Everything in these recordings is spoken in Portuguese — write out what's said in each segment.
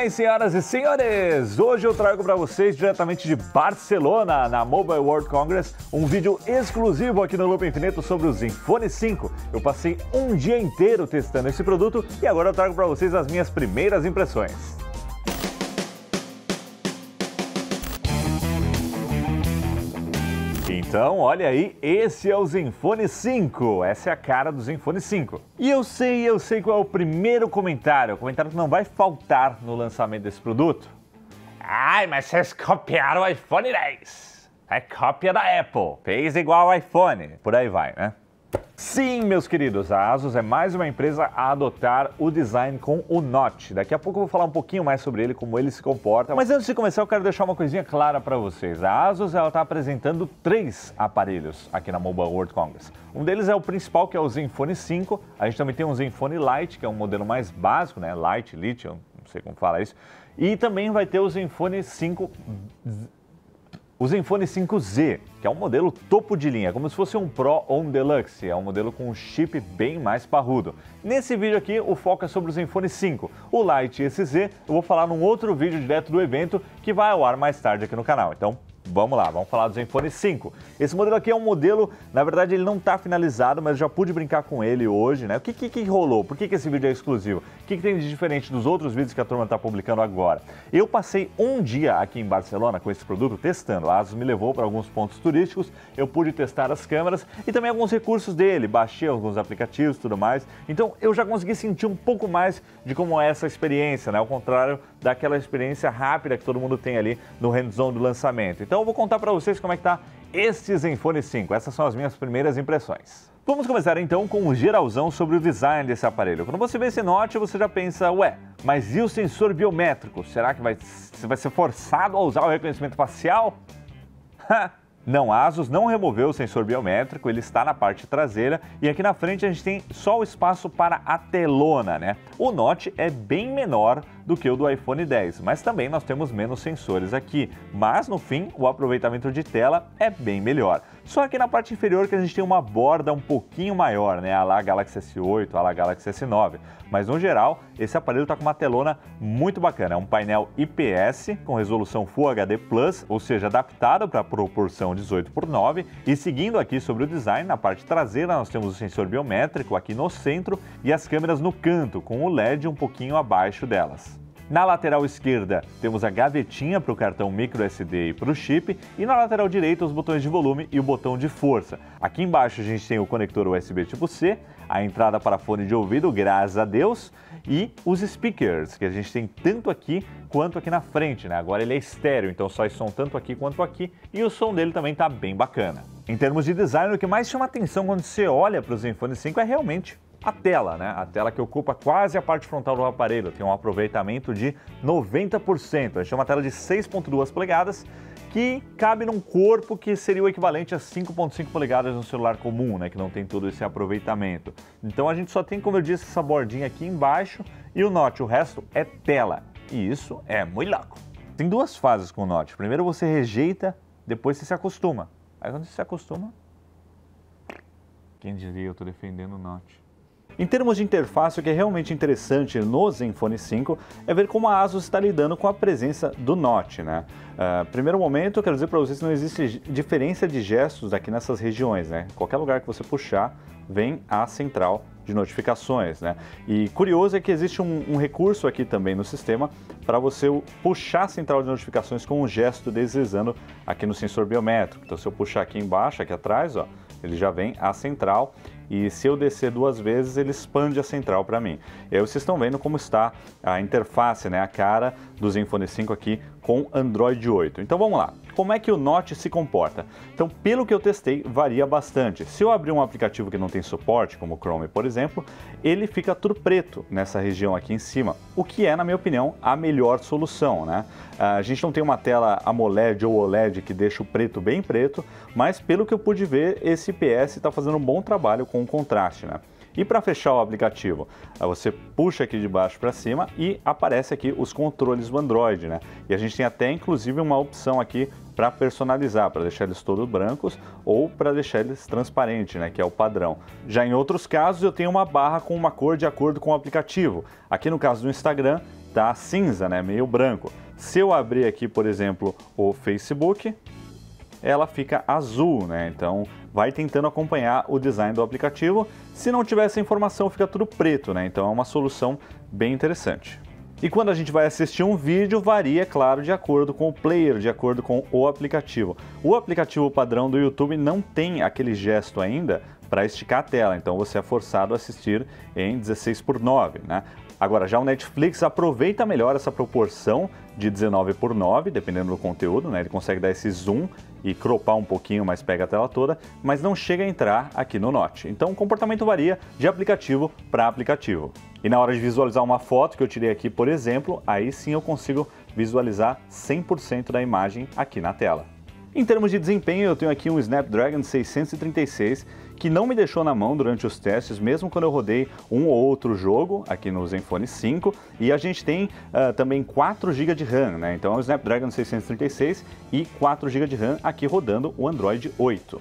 bem, senhoras e senhores? Hoje eu trago para vocês, diretamente de Barcelona, na Mobile World Congress, um vídeo exclusivo aqui no Loop Infinito sobre o Zenfone 5. Eu passei um dia inteiro testando esse produto e agora eu trago para vocês as minhas primeiras impressões. Então, olha aí, esse é o Zenfone 5, essa é a cara do Zenfone 5. E eu sei qual é o primeiro comentário, o comentário que não vai faltar no lançamento desse produto. Ai, mas vocês copiaram o iPhone 10, é cópia da Apple, fez igual ao iPhone, por aí vai, né? Sim, meus queridos, a ASUS é mais uma empresa a adotar o design com o Note. Daqui a pouco eu vou falar um pouquinho mais sobre ele, como ele se comporta. Mas antes de começar, eu quero deixar uma coisinha clara para vocês. A ASUS está apresentando 3 aparelhos aqui na Mobile World Congress. Um deles é o principal, que é o Zenfone 5. A gente também tem um Zenfone Lite, que é um modelo mais básico, né? Lite, eu não sei como fala isso. E também vai ter o Zenfone 5... O Zenfone 5Z, que é um modelo topo de linha, como se fosse um Pro ou um Deluxe, é um modelo com um chip bem mais parrudo. Nesse vídeo aqui, o foco é sobre o Zenfone 5. O Lite e esse Z, eu vou falar num outro vídeo direto do evento, que vai ao ar mais tarde aqui no canal. Então, vamos lá, vamos falar do Zenfone 5. Esse modelo aqui é um modelo, na verdade ele não está finalizado, mas já pude brincar com ele hoje, né? O que rolou? Por que esse vídeo é exclusivo? O que tem de diferente dos outros vídeos que a turma está publicando agora? Eu passei um dia aqui em Barcelona com esse produto testando. A ASUS me levou para alguns pontos turísticos, eu pude testar as câmeras e também alguns recursos dele, baixei alguns aplicativos e tudo mais. Então eu já consegui sentir um pouco mais de como é essa experiência, né? Ao contrário daquela experiência rápida que todo mundo tem ali no hands-on do lançamento. Então eu vou contar para vocês como é que tá este Zenfone 5. Essas são as minhas primeiras impressões. Vamos começar então com um geralzão sobre o design desse aparelho. Quando você vê esse Note, você já pensa, ué, mas e o sensor biométrico? Será que vai ser forçado a usar o reconhecimento facial? Não, a ASUS não removeu o sensor biométrico, ele está na parte traseira e aqui na frente a gente tem só o espaço para a telona, né? O Note é bem menor do que o do iPhone 10, mas também nós temos menos sensores aqui. Mas no fim, o aproveitamento de tela é bem melhor. Só aqui na parte inferior que a gente tem uma borda um pouquinho maior, né? A lá Galaxy S8, a lá Galaxy S9. Mas no geral, esse aparelho está com uma telona muito bacana. É um painel IPS com resolução Full HD+, ou seja, adaptado para a proporção 18:9. E seguindo aqui sobre o design, na parte traseira nós temos o sensor biométrico aqui no centro e as câmeras no canto, com o LED um pouquinho abaixo delas. Na lateral esquerda temos a gavetinha para o cartão microSD e para o chip, e na lateral direita os botões de volume e o botão de força. Aqui embaixo a gente tem o conector USB tipo C, a entrada para fone de ouvido, graças a Deus, e os speakers, que a gente tem tanto aqui quanto aqui na frente, né? Agora ele é estéreo, então sai som tanto aqui quanto aqui, e o som dele também está bem bacana. Em termos de design, o que mais chama atenção quando você olha para o Zenfone 5 é realmente a tela, né? A tela que ocupa quase a parte frontal do aparelho, tem um aproveitamento de 90%. A gente tem uma tela de 6,2 polegadas que cabe num corpo que seria o equivalente a 5,5 polegadas no celular comum, né? Que não tem todo esse aproveitamento. Então a gente só tem, como eu disse, essa bordinha aqui embaixo e o Note, o resto é tela. E isso é muito louco. Tem 2 fases com o Note. Primeiro você rejeita, depois você se acostuma. Aí quando você se acostuma, quem diria, eu estou defendendo o Note. Em termos de interface, o que é realmente interessante no Zenfone 5 é ver como a ASUS está lidando com a presença do Note, né? Primeiro momento, eu quero dizer para vocês que não existe diferença de gestos aqui nessas regiões, né? Qualquer lugar que você puxar, vem a central de notificações, né? E curioso é que existe um recurso aqui também no sistema para você puxar a central de notificações com um gesto deslizando aqui no sensor biométrico. Então, se eu puxar aqui embaixo, aqui atrás, ó, ele já vem a central. E se eu descer 2 vezes, ele expande a central para mim. E aí vocês estão vendo como está a interface, né, a cara do Zenfone 5 aqui com Android 8. Então vamos lá. Como é que o Note se comporta? Então, pelo que eu testei, varia bastante. Se eu abrir um aplicativo que não tem suporte, como o Chrome, por exemplo, ele fica tudo preto nessa região aqui em cima, o que é, na minha opinião, a melhor solução, né? A gente não tem uma tela AMOLED ou OLED que deixa o preto bem preto, mas pelo que eu pude ver, esse IPS está fazendo um bom trabalho com o contraste, né? E para fechar o aplicativo, você puxa aqui de baixo para cima e aparece aqui os controles do Android, né? E a gente tem até inclusive uma opção aqui para personalizar, para deixar eles todos brancos ou para deixar eles transparentes, né, que é o padrão. Já em outros casos eu tenho uma barra com uma cor de acordo com o aplicativo. Aqui no caso do Instagram, tá cinza, né, meio branco. Se eu abrir aqui, por exemplo, o Facebook, ela fica azul, né? Então vai tentando acompanhar o design do aplicativo. Se não tiver essa informação, fica tudo preto, né? Então é uma solução bem interessante. E quando a gente vai assistir um vídeo, varia, claro, de acordo com o player, de acordo com o aplicativo. O aplicativo padrão do YouTube não tem aquele gesto ainda para esticar a tela, então você é forçado a assistir em 16:9, né? Agora, já o Netflix aproveita melhor essa proporção de 19:9, dependendo do conteúdo, né? Ele consegue dar esse zoom e cropar um pouquinho, mas pega a tela toda, mas não chega a entrar aqui no Note. Então o comportamento varia de aplicativo para aplicativo. E na hora de visualizar uma foto que eu tirei aqui, por exemplo, aí sim eu consigo visualizar 100% da imagem aqui na tela. Em termos de desempenho, eu tenho aqui um Snapdragon 636 que não me deixou na mão durante os testes, mesmo quando eu rodei um ou outro jogo aqui no Zenfone 5, e a gente tem também 4 GB de RAM, né? Então é o Snapdragon 636 e 4 GB de RAM aqui rodando o Android 8.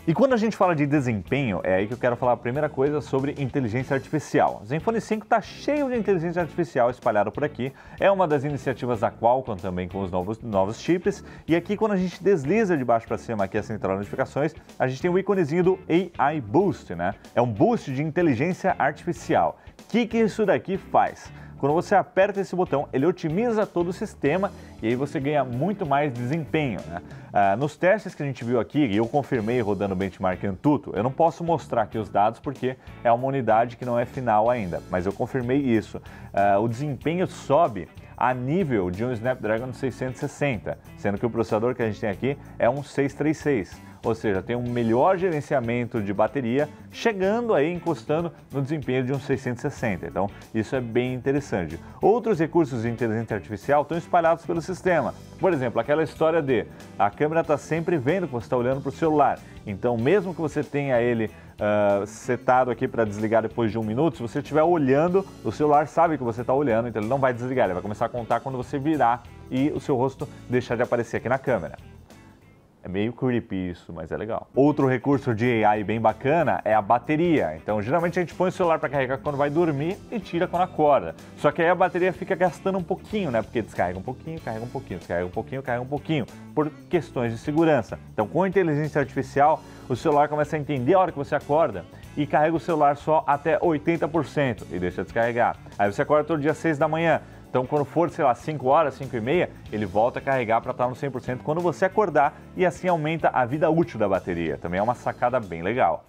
E quando a gente fala de desempenho, é aí que eu quero falar a primeira coisa sobre inteligência artificial. O Zenfone 5 está cheio de inteligência artificial espalhada por aqui, é uma das iniciativas da Qualcomm também com os novos chips, e aqui quando a gente desliza de baixo para cima aqui a central de notificações, a gente tem o íconezinho do AI Boost, né? É um boost de inteligência artificial. O que isso daqui faz? Quando você aperta esse botão, ele otimiza todo o sistema e aí você ganha muito mais desempenho, né? Nos testes que a gente viu aqui, e eu confirmei rodando o benchmark Antutu, eu não posso mostrar aqui os dados porque é uma unidade que não é final ainda, mas eu confirmei isso. O desempenho sobe a nível de um Snapdragon 660, sendo que o processador que a gente tem aqui é um 636. Ou seja, tem um melhor gerenciamento de bateria, chegando aí, encostando no desempenho de um 660. Então, isso é bem interessante. Outros recursos de inteligência artificial estão espalhados pelo sistema. Por exemplo, aquela história de a câmera está sempre vendo que você está olhando para o celular. Então, mesmo que você tenha ele setado aqui para desligar depois de 1 minuto, se você estiver olhando, o celular sabe que você está olhando, então ele não vai desligar, ele vai começar a contar quando você virar e o seu rosto deixar de aparecer aqui na câmera. É meio creepy isso, mas é legal. Outro recurso de AI bem bacana é a bateria. Então, geralmente a gente põe o celular para carregar quando vai dormir e tira quando acorda. Só que aí a bateria fica gastando um pouquinho, né? Porque descarrega um pouquinho, carrega um pouquinho, descarrega um pouquinho, carrega um pouquinho, por questões de segurança. Então, com a inteligência artificial, o celular começa a entender a hora que você acorda e carrega o celular só até 80% e deixa descarregar. Aí você acorda todo dia às 6 da manhã. Então, quando for, sei lá, 5 horas, 5 e meia, ele volta a carregar para estar no 100% quando você acordar e assim aumenta a vida útil da bateria. Também é uma sacada bem legal.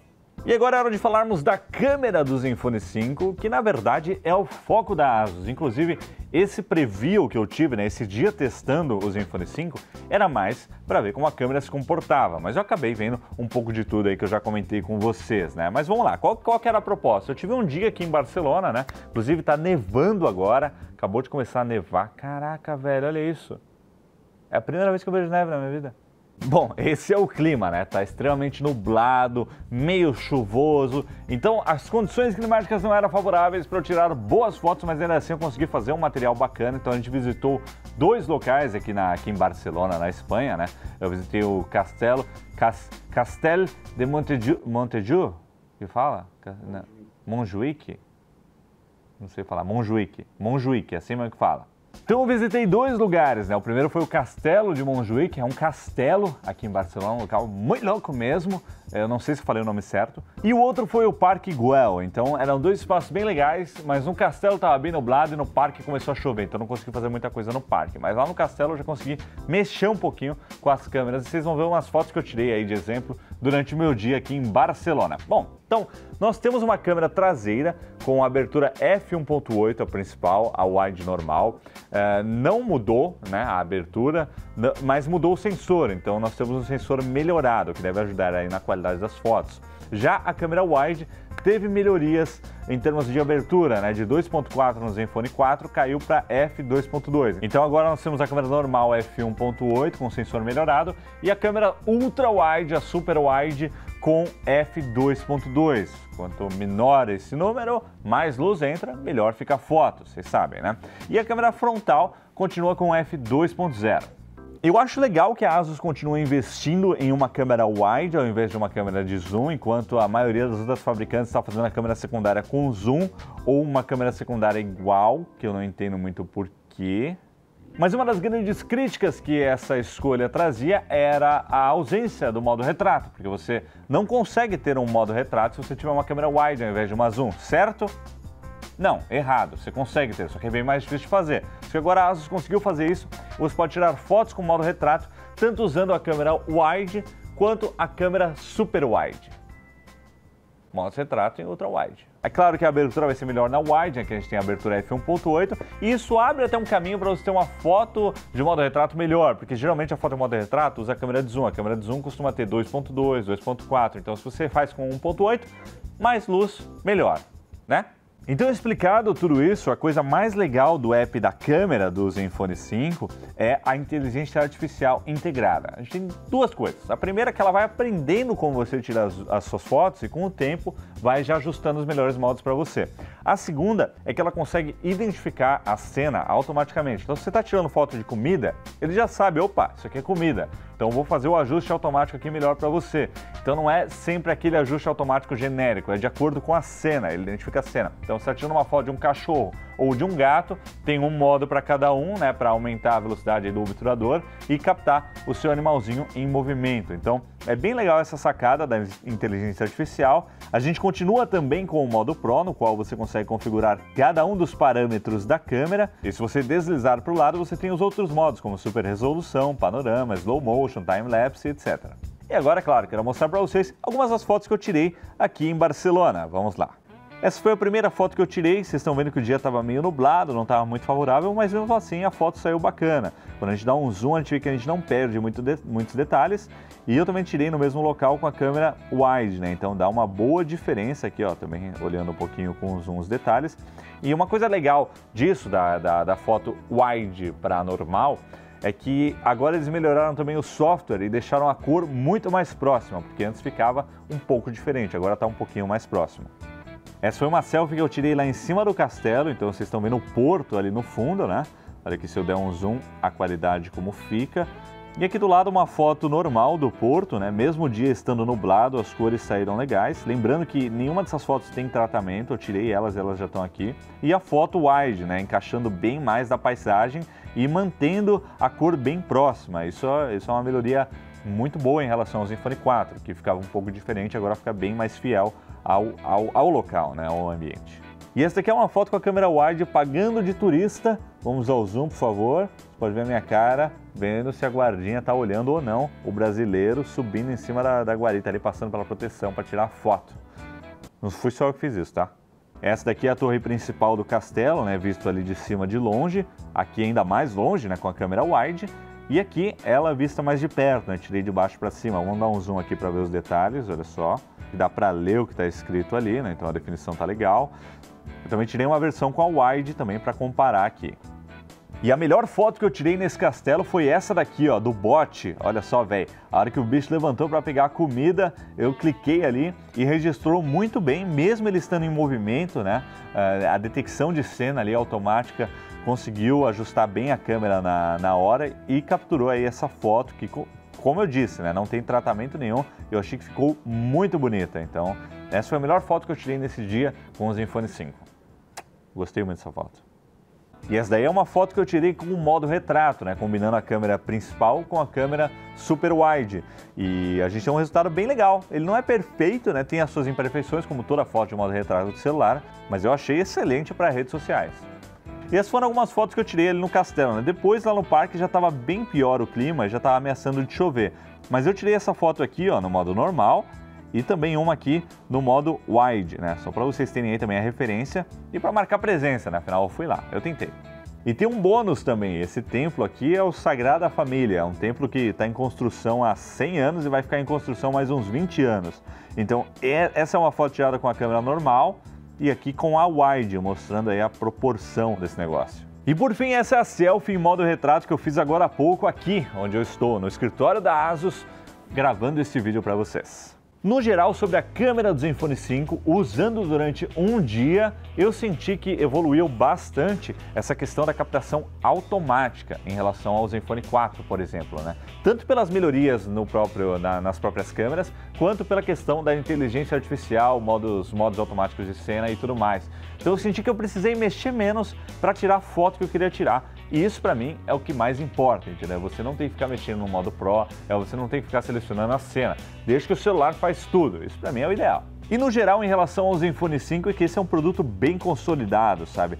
E agora é hora de falarmos da câmera do Zenfone 5, que na verdade é o foco da ASUS. Inclusive, esse preview que eu tive, né, esse dia testando o Zenfone 5, era mais para ver como a câmera se comportava. Mas eu acabei vendo um pouco de tudo aí que eu já comentei com vocês, né? Mas vamos lá, qual que era a proposta? Eu tive um dia aqui em Barcelona, né? Inclusive tá nevando agora, acabou de começar a nevar. Caraca, velho, olha isso. É a primeira vez que eu vejo neve na minha vida. Bom, esse é o clima, né? Tá extremamente nublado, meio chuvoso, então as condições climáticas não eram favoráveis para eu tirar boas fotos, mas ainda assim eu consegui fazer um material bacana. Então a gente visitou 2 locais aqui em Barcelona, na Espanha, né? Eu visitei o Castel de Montjuïc, que fala? Montjuïc? Não sei falar, Montjuïc, é assim mesmo que fala. Então eu visitei 2 lugares, né? O primeiro foi o Castelo de Montjuïc, que é um castelo aqui em Barcelona, um local muito louco mesmo. Eu não sei se falei o nome certo. E o outro foi o Parque Güell. Então eram 2 espaços bem legais, mas no castelo estava bem nublado e no parque começou a chover, então não consegui fazer muita coisa no parque. Mas lá no castelo eu já consegui mexer um pouquinho com as câmeras e vocês vão ver umas fotos que eu tirei aí de exemplo durante o meu dia aqui em Barcelona. Bom, então nós temos uma câmera traseira com abertura f1.8, a principal, a wide normal. Não mudou, né, a abertura, mas mudou o sensor. Então nós temos um sensor melhorado que deve ajudar aí na qualidade das fotos. Já a câmera wide teve melhorias em termos de abertura, né? De 2.4 no Zenfone 4 caiu para f2.2. Então agora nós temos a câmera normal f1.8 com sensor melhorado e a câmera ultra wide, a super wide com f2.2. Quanto menor esse número, mais luz entra, melhor fica a foto, vocês sabem, né? E a câmera frontal continua com f2.0. Eu acho legal que a ASUS continue investindo em uma câmera wide ao invés de uma câmera de zoom, enquanto a maioria das outras fabricantes está fazendo a câmera secundária com zoom ou uma câmera secundária igual, que eu não entendo muito porquê. Mas uma das grandes críticas que essa escolha trazia era a ausência do modo retrato, porque você não consegue ter um modo retrato se você tiver uma câmera wide ao invés de uma zoom, certo? Não, errado, você consegue ter, só que é bem mais difícil de fazer. Só que agora a ASUS conseguiu fazer isso, você pode tirar fotos com modo retrato, tanto usando a câmera wide quanto a câmera super wide. Modo retrato em ultra wide. É claro que a abertura vai ser melhor na wide, que a gente tem a abertura f1.8, e isso abre até um caminho para você ter uma foto de modo retrato melhor, porque geralmente a foto de modo retrato usa a câmera de zoom costuma ter 2.2, 2.4, então se você faz com 1.8, mais luz, melhor, né? Então, explicado tudo isso, a coisa mais legal do app da câmera do Zenfone 5 é a inteligência artificial integrada. A gente tem duas coisas. A primeira é que ela vai aprendendo como você tira as suas fotos e com o tempo vai já ajustando os melhores modos para você. A segunda é que ela consegue identificar a cena automaticamente. Então, se você está tirando foto de comida, ele já sabe, opa, isso aqui é comida. Então, eu vou fazer o ajuste automático aqui melhor para você. Então, não é sempre aquele ajuste automático genérico, é de acordo com a cena, ele identifica a cena. Então, se você está tirando uma foto de um cachorro ou de um gato, tem um modo para cada um, né, para aumentar a velocidade do obturador e captar o seu animalzinho em movimento. Então, é bem legal essa sacada da inteligência artificial. A gente continua também com o modo Pro, no qual você consegue configurar cada um dos parâmetros da câmera. E se você deslizar para o lado, você tem os outros modos, como super resolução, panorama, slow motion, time-lapse, etc. E agora, claro, quero mostrar para vocês algumas das fotos que eu tirei aqui em Barcelona. Vamos lá. Essa foi a primeira foto que eu tirei, vocês estão vendo que o dia estava meio nublado, não estava muito favorável, mas mesmo assim a foto saiu bacana. Quando a gente dá um zoom, a gente vê que a gente não perde muitos detalhes. E eu também tirei no mesmo local com a câmera wide, né? Então dá uma boa diferença aqui, ó, também olhando um pouquinho com o zoom os detalhes. E uma coisa legal disso, da foto wide para normal, é que agora eles melhoraram também o software e deixaram a cor muito mais próxima, porque antes ficava um pouco diferente, agora está um pouquinho mais próximo. Essa foi uma selfie que eu tirei lá em cima do castelo, então vocês estão vendo o porto ali no fundo, né? Olha aqui, se eu der um zoom, a qualidade como fica. E aqui do lado uma foto normal do porto, né? Mesmo o dia estando nublado, as cores saíram legais. Lembrando que nenhuma dessas fotos tem tratamento, eu tirei elas já estão aqui. E a foto wide, né? Encaixando bem mais da paisagem e mantendo a cor bem próxima. Isso é uma melhoria muito boa em relação ao Zenfone 4, que ficava um pouco diferente, agora fica bem mais fiel ao local, né, ao ambiente. E essa daqui é uma foto com a câmera wide pagando de turista. Vamos ao zoom, por favor. Você pode ver a minha cara, vendo se a guardinha está olhando ou não. O brasileiro subindo em cima da guarita ali, passando pela proteção para tirar a foto. Não fui só eu que fiz isso, tá? Essa daqui é a torre principal do castelo, né, visto ali de cima de longe. Aqui ainda mais longe, né, com a câmera wide. E aqui ela vista mais de perto, né? Tirei de baixo para cima. Vamos dar um zoom aqui para ver os detalhes, olha só. Dá para ler o que está escrito ali, né? Então a definição tá legal. Eu também tirei uma versão com a wide também para comparar aqui. E a melhor foto que eu tirei nesse castelo foi essa daqui, ó, do bote. Olha só, velho. A hora que o bicho levantou para pegar a comida, eu cliquei ali e registrou muito bem, mesmo ele estando em movimento, né? A detecção de cena ali automática conseguiu ajustar bem a câmera na hora e capturou aí essa foto que, como eu disse, né, não tem tratamento nenhum. Eu achei que ficou muito bonita. Então, essa foi a melhor foto que eu tirei nesse dia com o Zenfone 5. Gostei muito dessa foto. E essa daí é uma foto que eu tirei com o modo retrato, né, combinando a câmera principal com a câmera super wide. E a gente tem um resultado bem legal. Ele não é perfeito, né, tem as suas imperfeições, como toda foto de modo retrato do celular, mas eu achei excelente para redes sociais. E essas foram algumas fotos que eu tirei ali no castelo, né? Depois lá no parque já estava bem pior o clima, já estava ameaçando de chover. Mas eu tirei essa foto aqui, ó, no modo normal e também uma aqui no modo wide, né? Só para vocês terem aí também a referência e para marcar presença, né? Afinal eu fui lá, eu tentei. E tem um bônus também, esse templo aqui é o Sagrada Família, é um templo que está em construção há 100 anos e vai ficar em construção mais uns 20 anos. Então essa é uma foto tirada com a câmera normal, e aqui com a wide, mostrando aí a proporção desse negócio. E por fim, essa é a selfie em modo retrato que eu fiz agora há pouco aqui, onde eu estou, no escritório da ASUS, gravando esse vídeo para vocês. No geral, sobre a câmera do Zenfone 5, usando durante um dia, eu senti que evoluiu bastante essa questão da captação automática em relação ao Zenfone 4, por exemplo, né? Tanto pelas melhorias nas próprias câmeras, quanto pela questão da inteligência artificial, modos automáticos de cena e tudo mais. Então eu senti que eu precisei mexer menos para tirar a foto que eu queria tirar. E isso para mim é o que mais importa, entendeu? Você não tem que ficar mexendo no modo Pro, você não tem que ficar selecionando a cena. Deixa que o celular faz tudo. Isso para mim é o ideal. E no geral, em relação ao Zenfone 5, é que esse é um produto bem consolidado, sabe?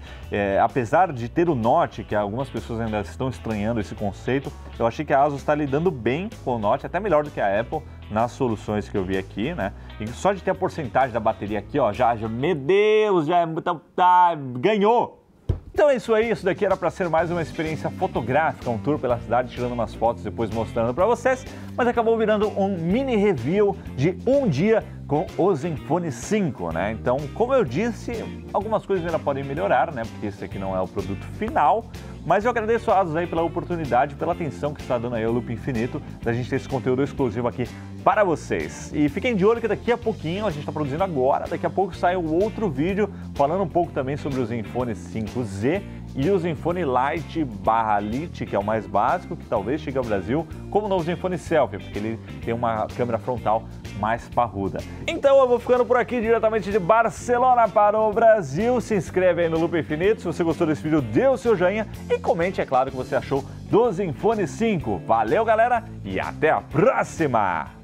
Apesar de ter o Note, que algumas pessoas ainda estão estranhando esse conceito, eu achei que a ASUS está lidando bem com o Note, até melhor do que a Apple nas soluções que eu vi aqui, né? E só de ter a porcentagem da bateria aqui, ó, meu Deus, ganhou! Então é isso aí, isso daqui era para ser mais uma experiência fotográfica, um tour pela cidade, tirando umas fotos e depois mostrando para vocês, mas acabou virando um mini review de um dia com o Zenfone 5, né? Então, como eu disse, algumas coisas ainda podem melhorar, né? Porque esse aqui não é o produto final, mas eu agradeço a ASUS aí pela oportunidade, pela atenção que está dando aí ao Loop Infinito, da gente ter esse conteúdo exclusivo aqui para vocês. E fiquem de olho que daqui a pouquinho, a gente está produzindo agora, daqui a pouco sai um outro vídeo falando um pouco também sobre o Zenfone 5Z e o Zenfone Lite/Lite, que é o mais básico, que talvez chegue ao Brasil, como o novo Zenfone Selfie, porque ele tem uma câmera frontal mais parruda. Então eu vou ficando por aqui diretamente de Barcelona para o Brasil. Se inscreve aí no Loop Infinito, se você gostou desse vídeo, dê o seu joinha e comente, é claro, o que você achou do Zenfone 5. Valeu, galera, e até a próxima!